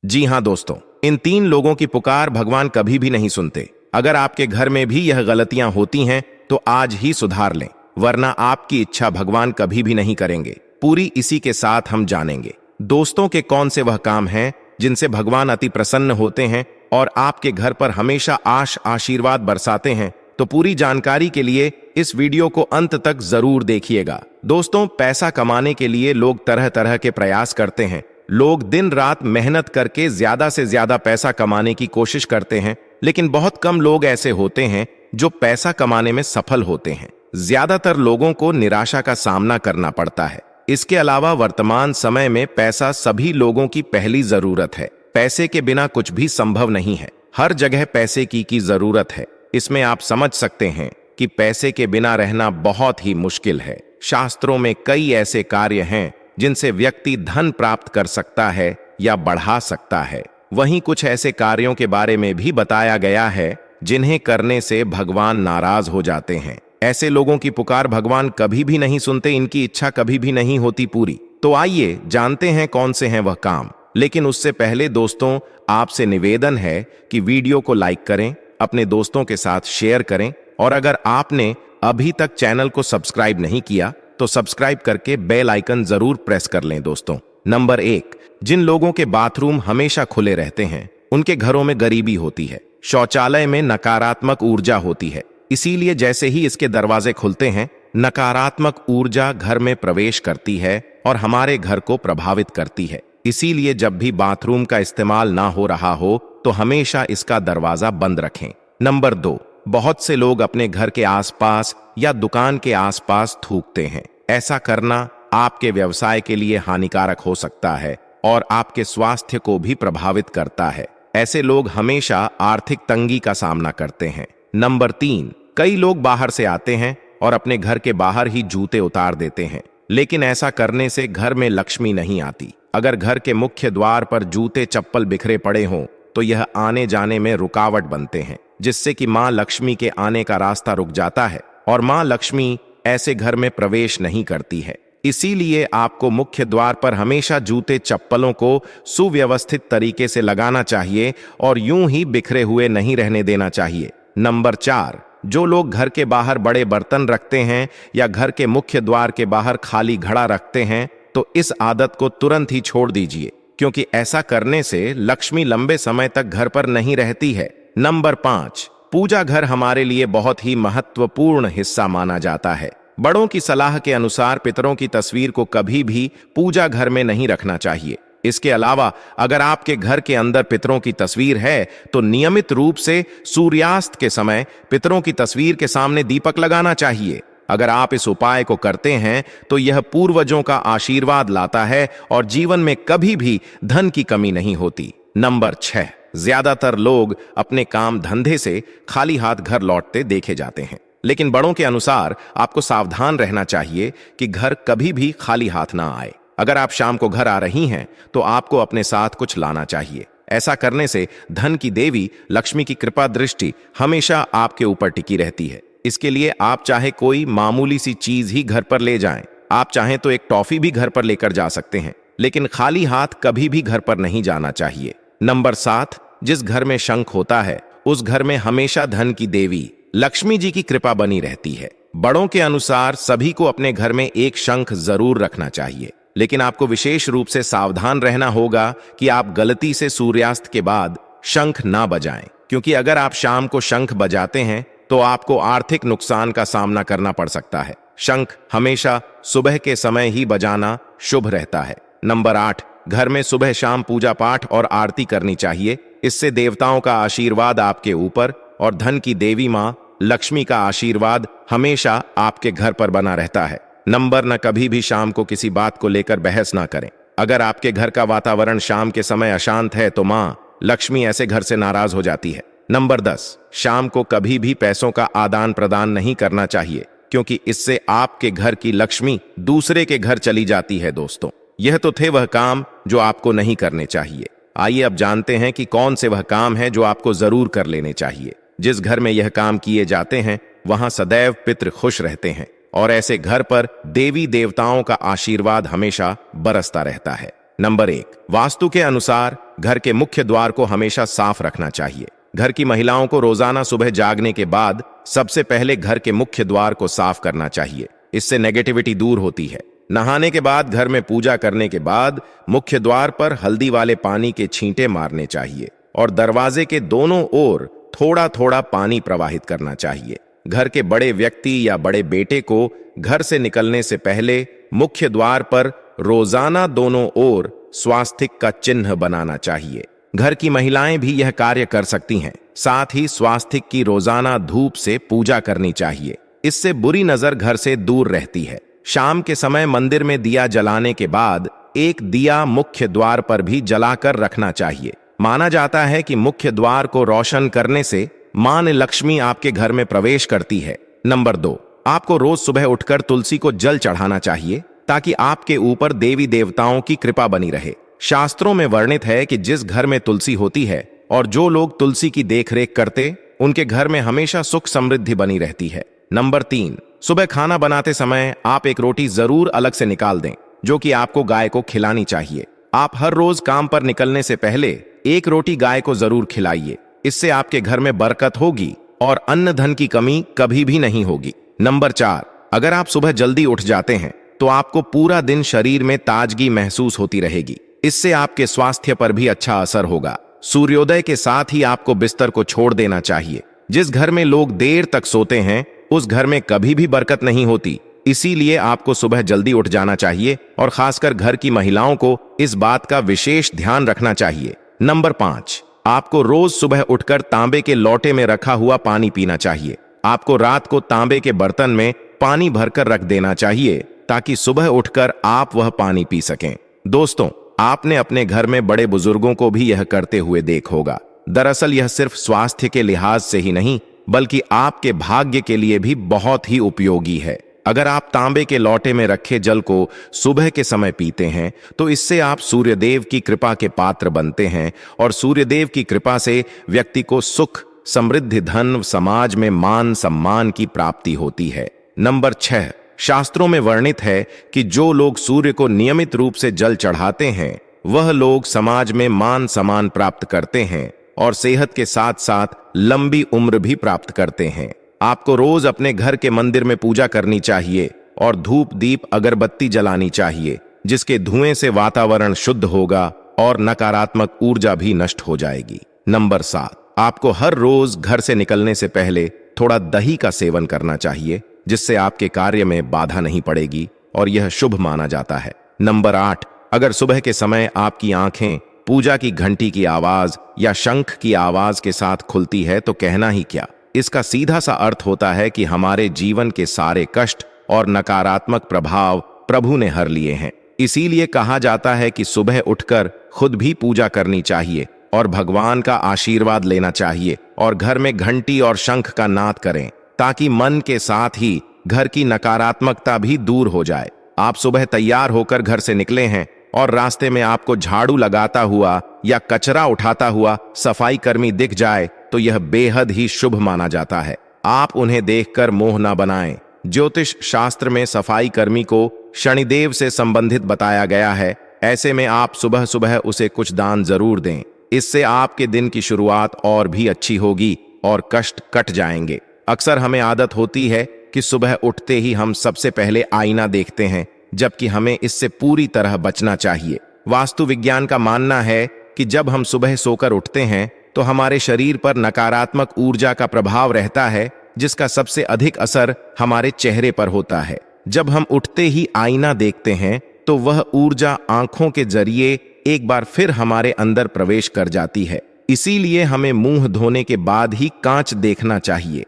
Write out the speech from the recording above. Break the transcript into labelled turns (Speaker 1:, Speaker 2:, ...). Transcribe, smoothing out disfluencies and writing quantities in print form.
Speaker 1: जी हाँ दोस्तों, इन तीन लोगों की पुकार भगवान कभी भी नहीं सुनते। अगर आपके घर में भी यह गलतियां होती हैं तो आज ही सुधार लें, वरना आपकी इच्छा भगवान कभी भी नहीं करेंगे। पूरी इसी के साथ हम जानेंगे दोस्तों के कौन से वह काम हैं जिनसे भगवान अति प्रसन्न होते हैं और आपके घर पर हमेशा आशीर्वाद बरसाते हैं। तो पूरी जानकारी के लिए इस वीडियो को अंत तक जरूर देखिएगा। दोस्तों, पैसा कमाने के लिए लोग तरह तरह के प्रयास करते हैं। लोग दिन रात मेहनत करके ज्यादा से ज्यादा पैसा कमाने की कोशिश करते हैं, लेकिन बहुत कम लोग ऐसे होते हैं जो पैसा कमाने में सफल होते हैं। ज्यादातर लोगों को निराशा का सामना करना पड़ता है। इसके अलावा वर्तमान समय में पैसा सभी लोगों की पहली जरूरत है। पैसे के बिना कुछ भी संभव नहीं है। हर जगह पैसे की जरूरत है। इसमें आप समझ सकते हैं कि पैसे के बिना रहना बहुत ही मुश्किल है। शास्त्रों में कई ऐसे कार्य हैं जिनसे व्यक्ति धन प्राप्त कर सकता है या बढ़ा सकता है। वहीं कुछ ऐसे कार्यों के बारे में भी बताया गया है जिन्हें करने से भगवान नाराज हो जाते हैं। ऐसे लोगों की पुकार भगवान कभी भी नहीं सुनते, इनकी इच्छा कभी भी नहीं होती पूरी। तो आइए जानते हैं कौन से हैं वह काम। लेकिन उससे पहले दोस्तों, आपसे निवेदन है कि वीडियो को लाइक करें, अपने दोस्तों के साथ शेयर करें, और अगर आपने अभी तक चैनल को सब्सक्राइब नहीं किया तो सब्सक्राइब करके बेल आइकन जरूर प्रेस कर लें। दोस्तों, नंबर 1, जिन लोगों के बाथरूम हमेशा खुले रहते हैं उनके घरों में गरीबी होती है। शौचालय में नकारात्मक ऊर्जा होती है, इसीलिए जैसे ही इसके दरवाजे खुलते हैं नकारात्मक ऊर्जा घर में प्रवेश करती है और हमारे घर को प्रभावित करती है। इसीलिए जब भी बाथरूम का इस्तेमाल ना हो रहा हो तो हमेशा इसका दरवाजा बंद रखें। नंबर 2, बहुत से लोग अपने घर के आसपास या दुकान के आसपास थूकते हैं। ऐसा करना आपके व्यवसाय के लिए हानिकारक हो सकता है और आपके स्वास्थ्य को भी प्रभावित करता है। ऐसे लोग हमेशा आर्थिक तंगी का सामना करते हैं। नंबर 3, कई लोग बाहर से आते हैं और अपने घर के बाहर ही जूते उतार देते हैं, लेकिन ऐसा करने से घर में लक्ष्मी नहीं आती। अगर घर के मुख्य द्वार पर जूते चप्पल बिखरे पड़े हों तो यह आने जाने में रुकावट बनते हैं, जिससे कि मां लक्ष्मी के आने का रास्ता रुक जाता है और मां लक्ष्मी ऐसे घर में प्रवेश नहीं करती है। इसीलिए आपको मुख्य द्वार पर हमेशा जूते चप्पलों को सुव्यवस्थित तरीके से लगाना चाहिए और यूं ही बिखरे हुए नहीं रहने देना चाहिए। नंबर 4, जो लोग घर के बाहर बड़े बर्तन रखते हैं या घर के मुख्य द्वार के बाहर खाली घड़ा रखते हैं तो इस आदत को तुरंत ही छोड़ दीजिए, क्योंकि ऐसा करने से लक्ष्मी लंबे समय तक घर पर नहीं रहती है। नंबर 5, पूजा घर हमारे लिए बहुत ही महत्वपूर्ण हिस्सा माना जाता है। बड़ों की सलाह के अनुसार पितरों की तस्वीर को कभी भी पूजा घर में नहीं रखना चाहिए। इसके अलावा अगर आपके घर के अंदर पितरों की तस्वीर है तो नियमित रूप से सूर्यास्त के समय पितरों की तस्वीर के सामने दीपक लगाना चाहिए। अगर आप इस उपाय को करते हैं तो यह पूर्वजों का आशीर्वाद लाता है और जीवन में कभी भी धन की कमी नहीं होती। नंबर 6, ज्यादातर लोग अपने काम धंधे से खाली हाथ घर लौटते देखे जाते हैं, लेकिन बड़ों के अनुसार आपको सावधान रहना चाहिए कि घर कभी भी खाली हाथ ना आए। अगर आप शाम को घर आ रही हैं तो आपको अपने साथ कुछ लाना चाहिए। ऐसा करने से धन की देवी लक्ष्मी की कृपा दृष्टि हमेशा आपके ऊपर टिकी रहती है। इसके लिए आप चाहे कोई मामूली सी चीज ही घर पर ले जाएं। आप चाहें तो एक टॉफी भी घर पर लेकर जा सकते हैं, लेकिन खाली हाथ कभी भी घर पर नहीं जाना चाहिए। नंबर 7, जिस घर में शंख होता है उस घर में हमेशा धन की देवी लक्ष्मी जी की कृपा बनी रहती है। बड़ों के अनुसार सभी को अपने घर में एक शंख जरूर रखना चाहिए, लेकिन आपको विशेष रूप से सावधान रहना होगा कि आप गलती से सूर्यास्त के बाद शंख ना बजाएं, क्योंकि अगर आप शाम को शंख बजाते हैं तो आपको आर्थिक नुकसान का सामना करना पड़ सकता है। शंख हमेशा सुबह के समय ही बजाना शुभ रहता है। नंबर 8, घर में सुबह शाम पूजा पाठ और आरती करनी चाहिए। इससे देवताओं का आशीर्वाद आपके ऊपर और धन की देवी मां लक्ष्मी का आशीर्वाद हमेशा आपके घर पर बना रहता है। नंबर 9, कभी भी शाम को किसी बात को लेकर बहस ना करें। अगर आपके घर का वातावरण शाम के समय अशांत है तो मां लक्ष्मी ऐसे घर से नाराज हो जाती है। नंबर 10, शाम को कभी भी पैसों का आदान प्रदान नहीं करना चाहिए, क्योंकि इससे आपके घर की लक्ष्मी दूसरे के घर चली जाती है। दोस्तों, यह तो थे वह काम जो आपको नहीं करने चाहिए। आइए अब जानते हैं कि कौन से वह काम हैं जो आपको जरूर कर लेने चाहिए। जिस घर में यह काम किए जाते हैं वहां सदैव पितृ खुश रहते हैं और ऐसे घर पर देवी देवताओं का आशीर्वाद हमेशा बरसता रहता है। नंबर 1, वास्तु के अनुसार घर के मुख्य द्वार को हमेशा साफ रखना चाहिए। घर की महिलाओं को रोजाना सुबह जागने के बाद सबसे पहले घर के मुख्य द्वार को साफ करना चाहिए। इससे नेगेटिविटी दूर होती है। नहाने के बाद, घर में पूजा करने के बाद मुख्य द्वार पर हल्दी वाले पानी के छींटे मारने चाहिए और दरवाजे के दोनों ओर थोड़ा थोड़ा पानी प्रवाहित करना चाहिए। घर के बड़े व्यक्ति या बड़े बेटे को घर से निकलने से पहले मुख्य द्वार पर रोजाना दोनों ओर स्वास्तिक का चिन्ह बनाना चाहिए। घर की महिलाएं भी यह कार्य कर सकती हैं। साथ ही स्वास्तिक की रोजाना धूप से पूजा करनी चाहिए। इससे बुरी नजर घर से दूर रहती है। शाम के समय मंदिर में दिया जलाने के बाद एक दिया मुख्य द्वार पर भी जलाकर रखना चाहिए। माना जाता है कि मुख्य द्वार को रोशन करने से मां लक्ष्मी आपके घर में प्रवेश करती है। नंबर 2, आपको रोज सुबह उठकर तुलसी को जल चढ़ाना चाहिए ताकि आपके ऊपर देवी देवताओं की कृपा बनी रहे। शास्त्रों में वर्णित है कि जिस घर में तुलसी होती है और जो लोग तुलसी की देखरेख करते, उनके घर में हमेशा सुख समृद्धि बनी रहती है। नंबर 3, सुबह खाना बनाते समय आप एक रोटी जरूर अलग से निकाल दें, जो कि आपको गाय को खिलानी चाहिए। आप हर रोज काम पर निकलने से पहले एक रोटी गाय को जरूर खिलाइए। इससे आपके घर में बरकत होगी और अन्न धन की कमी कभी भी नहीं होगी। नंबर 4, अगर आप सुबह जल्दी उठ जाते हैं तो आपको पूरा दिन शरीर में ताजगी महसूस होती रहेगी। इससे आपके स्वास्थ्य पर भी अच्छा असर होगा। सूर्योदय के साथ ही आपको बिस्तर को छोड़ देना चाहिए। जिस घर में लोग देर तक सोते हैं, उस घर में कभी भी बरकत नहीं होती। इसीलिए आपको सुबह जल्दी उठ जाना चाहिए और खासकर घर की महिलाओं को इस बात का विशेष ध्यान रखना चाहिए। नंबर 5, आपको रोज सुबह उठकर तांबे के लोटे में रखा हुआ पानी पीना चाहिए। आपको रात को तांबे के बर्तन में पानी भरकर रख देना चाहिए ताकि सुबह उठकर आप वह पानी पी सकें। दोस्तों, आपने अपने घर में बड़े बुजुर्गों को भी यह करते हुए देखा होगा। दरअसल यह सिर्फ स्वास्थ्य के लिहाज से ही नहीं, बल्कि आपके भाग्य के लिए भी बहुत ही उपयोगी है। अगर आप तांबे के लोटे में रखे जल को सुबह के समय पीते हैं तो इससे आप सूर्यदेव की कृपा के पात्र बनते हैं और सूर्यदेव की कृपा से व्यक्ति को सुख, समृद्धि, धन, समाज में मान सम्मान की प्राप्ति होती है। नंबर 6, शास्त्रों में वर्णित है कि जो लोग सूर्य को नियमित रूप से जल चढ़ाते हैं, वह लोग समाज में मान सम्मान प्राप्त करते हैं और सेहत के साथ साथ लंबी उम्र भी प्राप्त करते हैं। आपको रोज अपने घर के मंदिर में पूजा करनी चाहिए और धूप, दीप, अगरबत्ती जलानी चाहिए, जिसके धुएं से वातावरण शुद्ध होगा और नकारात्मक ऊर्जा भी नष्ट हो जाएगी। नंबर 7, आपको हर रोज घर से निकलने से पहले थोड़ा दही का सेवन करना चाहिए, जिससे आपके कार्य में बाधा नहीं पड़ेगी और यह शुभ माना जाता है। नंबर 8, अगर सुबह के समय आपकी आंखें पूजा की घंटी की आवाज या शंख की आवाज के साथ खुलती है तो कहना ही क्या, इसका सीधा सा अर्थ होता है कि हमारे जीवन के सारे कष्ट और नकारात्मक प्रभाव प्रभु ने हर लिए हैं। इसीलिए कहा जाता है कि सुबह उठकर खुद भी पूजा करनी चाहिए और भगवान का आशीर्वाद लेना चाहिए और घर में घंटी और शंख का नाद करें ताकि मन के साथ ही घर की नकारात्मकता भी दूर हो जाए। आप सुबह तैयार होकर घर से निकले हैं और रास्ते में आपको झाड़ू लगाता हुआ या कचरा उठाता हुआ सफाई कर्मी दिख जाए तो यह बेहद ही शुभ माना जाता है। आप उन्हें देखकर मोह न बनाएं। ज्योतिष शास्त्र में सफाई कर्मी को शनिदेव से संबंधित बताया गया है। ऐसे में आप सुबह सुबह उसे कुछ दान जरूर दें। इससे आपके दिन की शुरुआत और भी अच्छी होगी और कष्ट कट जाएंगे। अक्सर हमें आदत होती है कि सुबह उठते ही हम सबसे पहले आईना देखते हैं, जबकि हमें इससे पूरी तरह बचना चाहिए। वास्तु विज्ञान का मानना है कि जब हम सुबह सोकर उठते हैं तो हमारे शरीर पर नकारात्मक ऊर्जा का प्रभाव रहता है, जिसका सबसे अधिक असर हमारे चेहरे पर होता है। जब हम उठते ही आईना देखते हैं तो वह ऊर्जा आंखों के जरिए एक बार फिर हमारे अंदर प्रवेश कर जाती है। इसीलिए हमें मुंह धोने के बाद ही कांच देखना चाहिए।